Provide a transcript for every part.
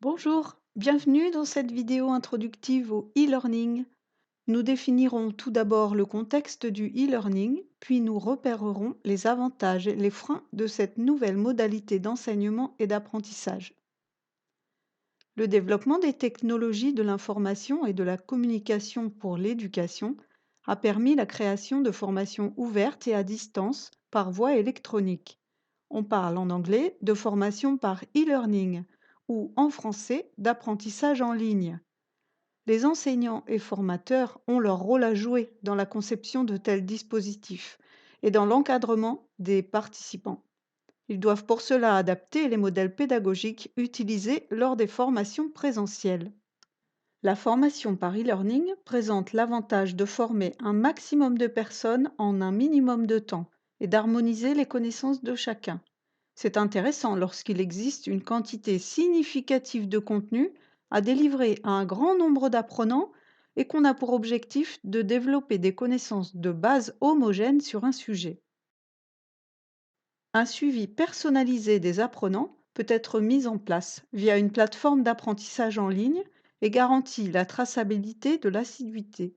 Bonjour, bienvenue dans cette vidéo introductive au e-learning. Nous définirons tout d'abord le contexte du e-learning, puis nous repérerons les avantages et les freins de cette nouvelle modalité d'enseignement et d'apprentissage. Le développement des technologies de l'information et de la communication pour l'éducation a permis la création de formations ouvertes et à distance par voie électronique. On parle en anglais de formation par e-learning ou en français d'apprentissage en ligne. Les enseignants et formateurs ont leur rôle à jouer dans la conception de tels dispositifs et dans l'encadrement des participants. Ils doivent pour cela adapter les modèles pédagogiques utilisés lors des formations présentielles. La formation par e-learning présente l'avantage de former un maximum de personnes en un minimum de temps et d'harmoniser les connaissances de chacun. C'est intéressant lorsqu'il existe une quantité significative de contenu à délivrer à un grand nombre d'apprenants et qu'on a pour objectif de développer des connaissances de base homogènes sur un sujet. Un suivi personnalisé des apprenants peut être mis en place via une plateforme d'apprentissage en ligne et garantit la traçabilité de l'assiduité.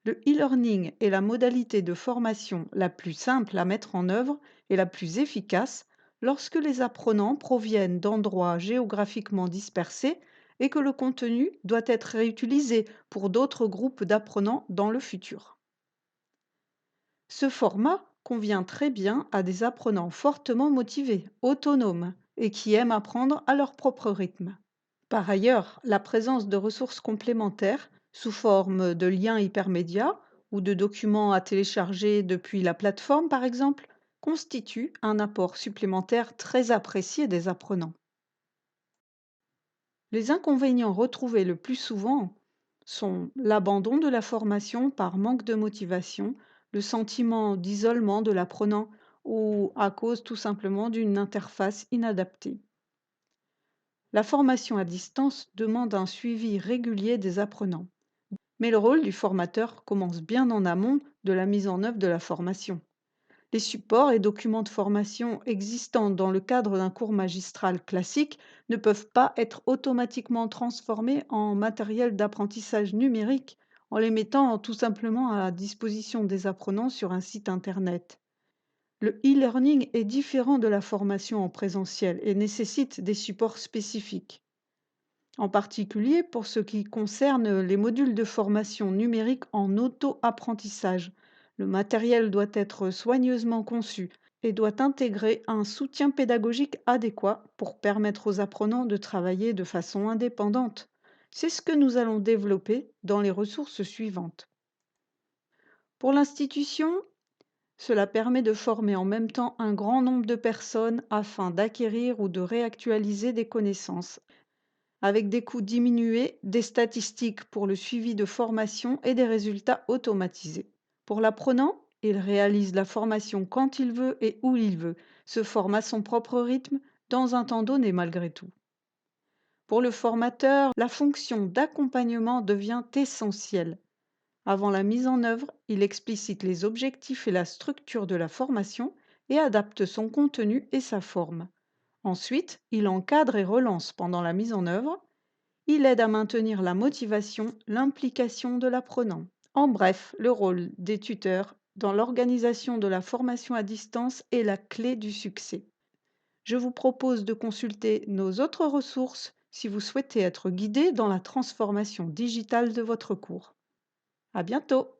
Le e-learning est la modalité de formation la plus simple à mettre en œuvre et la plus efficace lorsque les apprenants proviennent d'endroits géographiquement dispersés et que le contenu doit être réutilisé pour d'autres groupes d'apprenants dans le futur. Ce format convient très bien à des apprenants fortement motivés, autonomes et qui aiment apprendre à leur propre rythme. Par ailleurs, la présence de ressources complémentaires sous forme de liens hypermédias ou de documents à télécharger depuis la plateforme, par exemple, constitue un apport supplémentaire très apprécié des apprenants. Les inconvénients retrouvés le plus souvent sont l'abandon de la formation par manque de motivation, le sentiment d'isolement de l'apprenant ou à cause tout simplement d'une interface inadaptée. La formation à distance demande un suivi régulier des apprenants, mais le rôle du formateur commence bien en amont de la mise en œuvre de la formation. Les supports et documents de formation existants dans le cadre d'un cours magistral classique ne peuvent pas être automatiquement transformés en matériel d'apprentissage numérique en les mettant tout simplement à la disposition des apprenants sur un site Internet. Le e-learning est différent de la formation en présentiel et nécessite des supports spécifiques. En particulier pour ce qui concerne les modules de formation numérique en auto-apprentissage. Le matériel doit être soigneusement conçu et doit intégrer un soutien pédagogique adéquat pour permettre aux apprenants de travailler de façon indépendante. C'est ce que nous allons développer dans les ressources suivantes. Pour l'institution, cela permet de former en même temps un grand nombre de personnes afin d'acquérir ou de réactualiser des connaissances avec des coûts diminués, des statistiques pour le suivi de formation et des résultats automatisés. Pour l'apprenant, il réalise la formation quand il veut et où il veut, se forme à son propre rythme, dans un temps donné malgré tout. Pour le formateur, la fonction d'accompagnement devient essentielle. Avant la mise en œuvre, il explicite les objectifs et la structure de la formation et adapte son contenu et sa forme. Ensuite, il encadre et relance pendant la mise en œuvre. Il aide à maintenir la motivation, l'implication de l'apprenant. En bref, le rôle des tuteurs dans l'organisation de la formation à distance est la clé du succès. Je vous propose de consulter nos autres ressources si vous souhaitez être guidé dans la transformation digitale de votre cours. À bientôt!